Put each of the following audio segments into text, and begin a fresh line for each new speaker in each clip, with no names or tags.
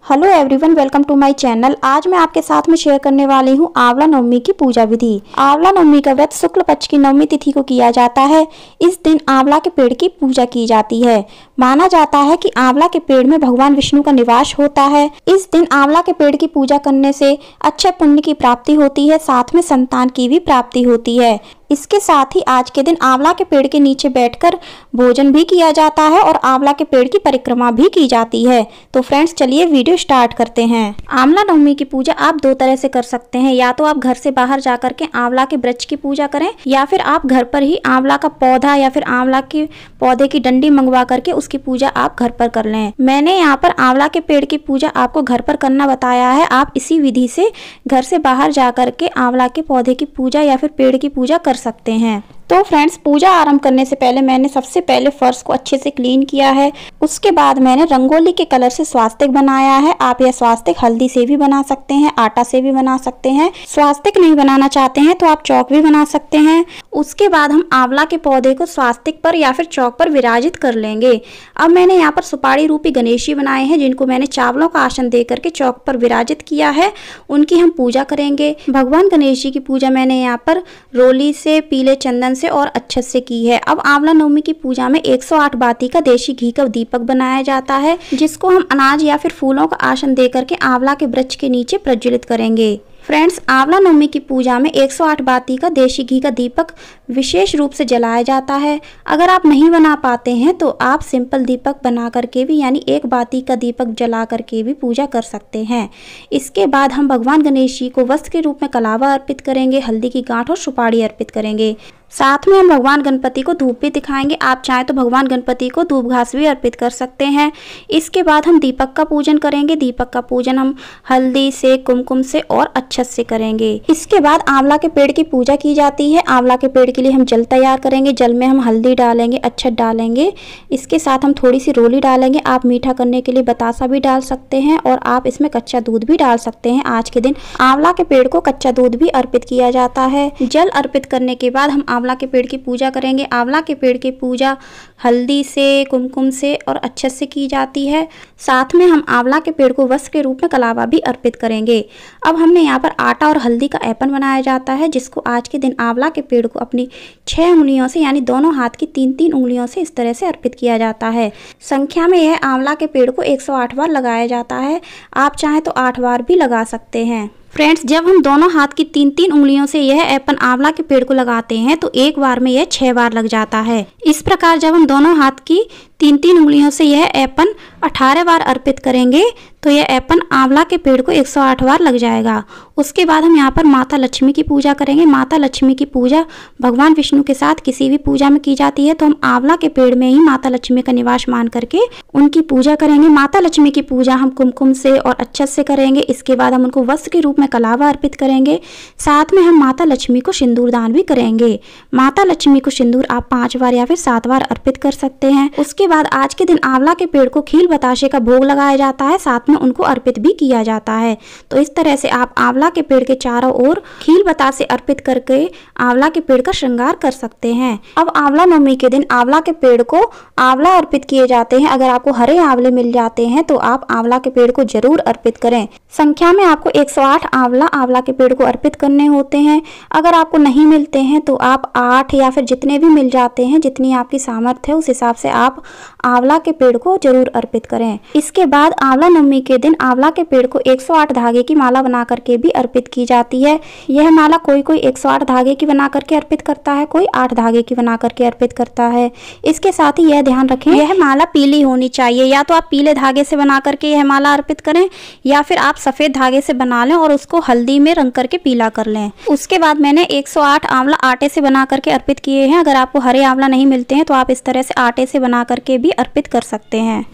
Hello everyone, welcome to my channel. आज मैं आपके साथ में शेयर करने वाली हूँ आंवला नवमी की पूजा विधि। आंवला नवमी का व्रत शुक्ल पक्ष की नवमी तिथि को किया जाता है। इस दिन आंवला के पेड़ की पूजा की जाती है। माना जाता है कि आंवला के पेड़ में भगवान विष्णु का निवास होता है। इस दिन आंवला के पेड़ की पूजा करने से अच्छे पुण्य की प्राप्ति होती है, साथ में संतान की भी प्राप्ति होती है। इसके साथ ही आज के दिन आंवला के पेड़ के नीचे बैठकर भोजन भी किया जाता है और आंवला के पेड़ की परिक्रमा भी की जाती है। तो फ्रेंड्स, चलिए वीडियो स्टार्ट करते हैं। आंवला नवमी की पूजा आप दो तरह से कर सकते हैं। या तो आप घर से बाहर जाकर के आंवला के वृक्ष की पूजा करें, या फिर आप घर पर ही आंवला का पौधा या फिर आंवला के पौधे की डंडी मंगवा करके उसकी पूजा आप घर पर कर लें। मैंने यहाँ पर आंवला के पेड़ की पूजा आपको घर पर करना बताया है। आप इसी विधि से घर से बाहर जाकर के आंवला के पौधे की पूजा या फिर पेड़ की पूजा कर सकते हैं। तो फ्रेंड्स, पूजा आरंभ करने से पहले मैंने सबसे पहले फर्श को अच्छे से क्लीन किया है। उसके बाद मैंने रंगोली के कलर से स्वास्तिक बनाया है। आप यह स्वास्तिक हल्दी से भी बना सकते हैं, आटा से भी बना सकते हैं। स्वास्तिक नहीं बनाना चाहते हैं तो आप चौक भी बना सकते हैं। उसके बाद हम आंवला के पौधे को स्वास्तिक पर या फिर चौक पर विराजित कर लेंगे। अब मैंने यहाँ पर सुपारी रूपी गणेश जी बनाए हैं, जिनको मैंने चावलों का आसन दे करके चौक पर विराजित किया है। उनकी हम पूजा करेंगे। भगवान गणेश जी की पूजा मैंने यहाँ पर रोली से, पीले चंदन से और अच्छे से की है। अब आंवला नवमी की पूजा में 108 बाती का देशी घी का दीपक बनाया जाता है, जिसको हम अनाज या फिर फूलों का आसन दे करके आंवला के वृक्ष के नीचे प्रज्वलित करेंगे। फ्रेंड्स, आंवला नवमी की पूजा में 108 बाती का देशी घी का दीपक विशेष रूप से जलाया जाता है। अगर आप नहीं बना पाते हैं तो आप सिंपल दीपक बना करके भी, यानी एक बाती का दीपक जला करके भी पूजा कर सकते हैं। इसके बाद हम भगवान गणेश जी को वस्त्र के रूप में कलावा अर्पित करेंगे, हल्दी की गांठ और सुपारी अर्पित करेंगे। साथ में हम भगवान गणपति को धूप भी दिखाएंगे। आप चाहें तो भगवान गणपति को धूप घास भी अर्पित कर सकते हैं। इसके बाद हम दीपक का पूजन करेंगे। दीपक का पूजन हम हल्दी से, कुमकुम से और अच्छत से करेंगे। इसके बाद आंवला के पेड़ की पूजा की जाती है। आंवला के पेड़ के लिए हम जल तैयार करेंगे। जल में हम हल्दी डालेंगे, अच्छत डालेंगे। इसके साथ हम थोड़ी सी रोली डालेंगे। आप मीठा करने के लिए बतासा भी डाल सकते हैं और आप इसमें कच्चा दूध भी डाल सकते हैं। आज के दिन आंवला के पेड़ को कच्चा दूध भी अर्पित किया जाता है। जल अर्पित करने के बाद हम आंवला के पेड़ की पूजा करेंगे। आंवला के पेड़ की पूजा हल्दी से, कुमकुम से और अच्छत से की जाती है। साथ में हम आंवला के पेड़ को वस्त्र के रूप में कलावा भी अर्पित करेंगे। अब हमने यहाँ पर आटा और हल्दी का ऐपन बनाया जाता है, जिसको आज के दिन आंवला के पेड़ को अपनी 6 उंगलियों से, यानी दोनों हाथ की 3-3 उंगलियों से इस तरह से अर्पित किया जाता है। संख्या में यह आंवला के पेड़ को 108 बार लगाया जाता है। आप चाहें तो 8 बार भी लगा सकते हैं। फ्रेंड्स, जब हम दोनों हाथ की 3-3 उंगलियों से यह ऐपन आंवला के पेड़ को लगाते हैं तो एक बार में यह 6 बार लग जाता है। इस प्रकार जब हम दोनों हाथ की 3-3 उंगलियों से यह ऐपन 18 बार अर्पित करेंगे तो यह ऐपन आंवला के पेड़ को 108 बार लग जाएगा। उसके बाद हम यहाँ पर माता लक्ष्मी की पूजा करेंगे। माता लक्ष्मी की पूजा भगवान विष्णु के साथ किसी भी पूजा में की जाती है, तो हम आंवला के पेड़ में ही माता लक्ष्मी का निवास मान करके उनकी पूजा करेंगे। माता लक्ष्मी की पूजा हम कुमकुम से और अच्छत से करेंगे। इसके बाद हम उनको वस्त्र के रूप में कलावा अर्पित करेंगे। साथ में हम माता लक्ष्मी को सिंदूर दान भी करेंगे। माता लक्ष्मी को सिंदूर आप 5 बार या फिर 7 बार अर्पित कर सकते हैं। उसके बाद आज के दिन आंवला के पेड़ को खील बताशे का भोग लगाया जाता है, साथ में उनको अर्पित भी किया जाता है। तो इस तरह से आप आंवला के पेड़ के चारों ओर खील बतासे अर्पित करके आंवला के पेड़ का श्रृंगार कर सकते हैं। अब आंवला नवमी के दिन आंवला के पेड़ को आंवला अर्पित किए जाते हैं। अगर आपको हरे आंवले मिल जाते हैं तो आप आंवला के पेड़ को जरूर अर्पित करें। संख्या में आपको 108 आंवला के पेड़ को अर्पित करने होते हैं। अगर आपको नहीं मिलते हैं तो आप 8 या फिर जितने भी मिल जाते हैं, जितनी आपकी सामर्थ्य है उस हिसाब से आप आंवला के पेड़ को जरूर अर्पित करें। इसके बाद आंवला नवमी के दिन आंवला के पेड़ को 108 धागे की माला बना करके भी अर्पित की जाती है। यह माला कोई 108 धागे की बना करके अर्पित करता है, कोई 8 धागे की बना करके अर्पित करता है। इसके साथ ही यह ध्यान रखें, यह माला पीली होनी चाहिए। या तो आप पीले धागे से बना करके यह माला अर्पित करें, या फिर आप सफेद धागे से बना लें और उसको हल्दी में रंग करके पीला कर लें। उसके बाद मैंने 108 आंवला आटे से बना करके अर्पित किए हैं। अगर आपको हरे आंवला नहीं मिलते हैं तो आप इस तरह से आटे से बना करके भी अर्पित कर सकते हैं।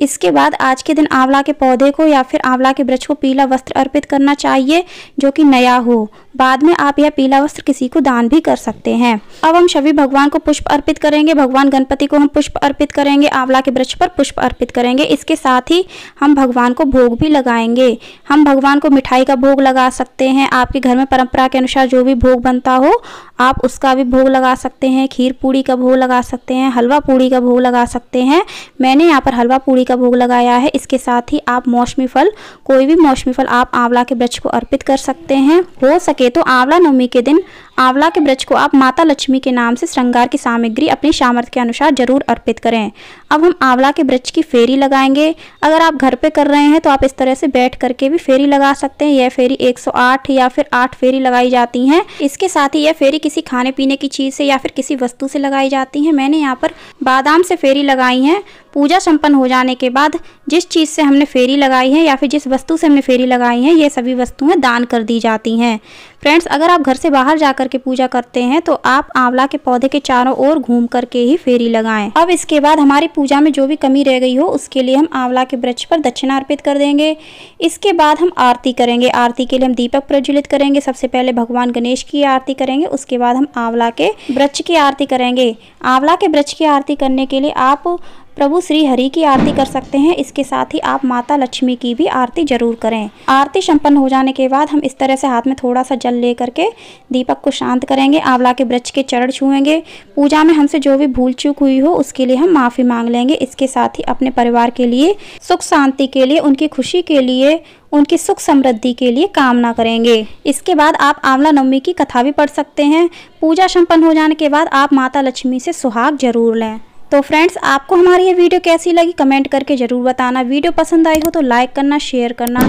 इसके बाद आज के दिन आंवला के पौधे को या फिर आंवला के वृक्ष को पीला वस्त्र अर्पित करना चाहिए, जो कि नया हो। बाद में आप यह पीला वस्त्र किसी को दान भी कर सकते हैं। अब हम सभी भगवान को पुष्प अर्पित करेंगे। भगवान गणपति को हम पुष्प अर्पित करेंगे, आंवला के वृक्ष पर पुष्प अर्पित करेंगे। इसके साथ ही हम भगवान को भोग भी लगाएंगे। हम भगवान को मिठाई का भोग लगा सकते हैं। आपके घर में परंपरा के अनुसार जो भी भोग बनता हो आप उसका भी भोग लगा सकते हैं। खीर पूड़ी का भोग लगा सकते हैं, हलवा पूड़ी का भोग लगा सकते हैं। मैंने यहाँ पर हलवा पूड़ी का भोग लगाया है। इसके साथ ही आप मौसमी फल, कोई भी मौसमी फल आप आंवला के वृक्ष को अर्पित कर सकते हैं। हो सके तो आंवला नवमी के दिन आंवला के वृक्ष को आप माता लक्ष्मी के नाम से श्रृंगार की सामग्री अपनी सामर्थ्य के अनुसार जरूर अर्पित करें। अब हम आंवला के वृक्ष की फेरी लगाएंगे। अगर आप घर पे कर रहे हैं तो आप इस तरह से बैठ करके भी फेरी लगा सकते हैं। यह फेरी 108 या फिर 8 फेरी लगाई जाती हैं। इसके साथ ही यह फेरी किसी खाने पीने की चीज़ से या फिर किसी वस्तु से लगाई जाती हैं। मैंने यहाँ पर बादाम से फेरी लगाई है। पूजा संपन्न हो जाने के बाद जिस चीज़ से हमने फेरी लगाई है या फिर जिस वस्तु से हमने फेरी लगाई है, ये सभी वस्तुएं दान कर दी जाती हैं। फ्रेंड्स, अगर आप घर से बाहर जाकर के पूजा करते हैं तो आप आंवला के पौधे के चारों ओर घूम करके ही फेरी लगाएं। अब इसके बाद हमारी पूजा में जो भी कमी रह गई हो उसके लिए हम आंवला के वृक्ष पर दक्षिणा अर्पित कर देंगे। इसके बाद हम आरती करेंगे। आरती के लिए हम दीपक प्रज्वलित करेंगे। सबसे पहले भगवान गणेश की आरती करेंगे, उसके बाद हम आंवला के वृक्ष की आरती करेंगे। आंवला के वृक्ष की आरती करने के लिए आप प्रभु श्री हरि की आरती कर सकते हैं। इसके साथ ही आप माता लक्ष्मी की भी आरती जरूर करें। आरती संपन्न हो जाने के बाद हम इस तरह से हाथ में थोड़ा सा जल लेकर के दीपक को शांत करेंगे। आंवला के वृक्ष के चरण छुएंगे। पूजा में हमसे जो भी भूल चूक हुई हो उसके लिए हम माफ़ी मांग लेंगे। इसके साथ ही अपने परिवार के लिए सुख शांति के लिए, उनकी खुशी के लिए, उनकी सुख समृद्धि के लिए कामना करेंगे। इसके बाद आप आंवला नवमी की कथा भी पढ़ सकते हैं। पूजा संपन्न हो जाने के बाद आप माता लक्ष्मी से सुहाग जरूर लें। तो फ्रेंड्स, आपको हमारी ये वीडियो कैसी लगी कमेंट करके ज़रूर बताना। वीडियो पसंद आई हो तो लाइक करना, शेयर करना,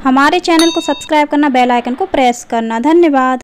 हमारे चैनल को सब्सक्राइब करना, बेल आइकन को प्रेस करना। धन्यवाद।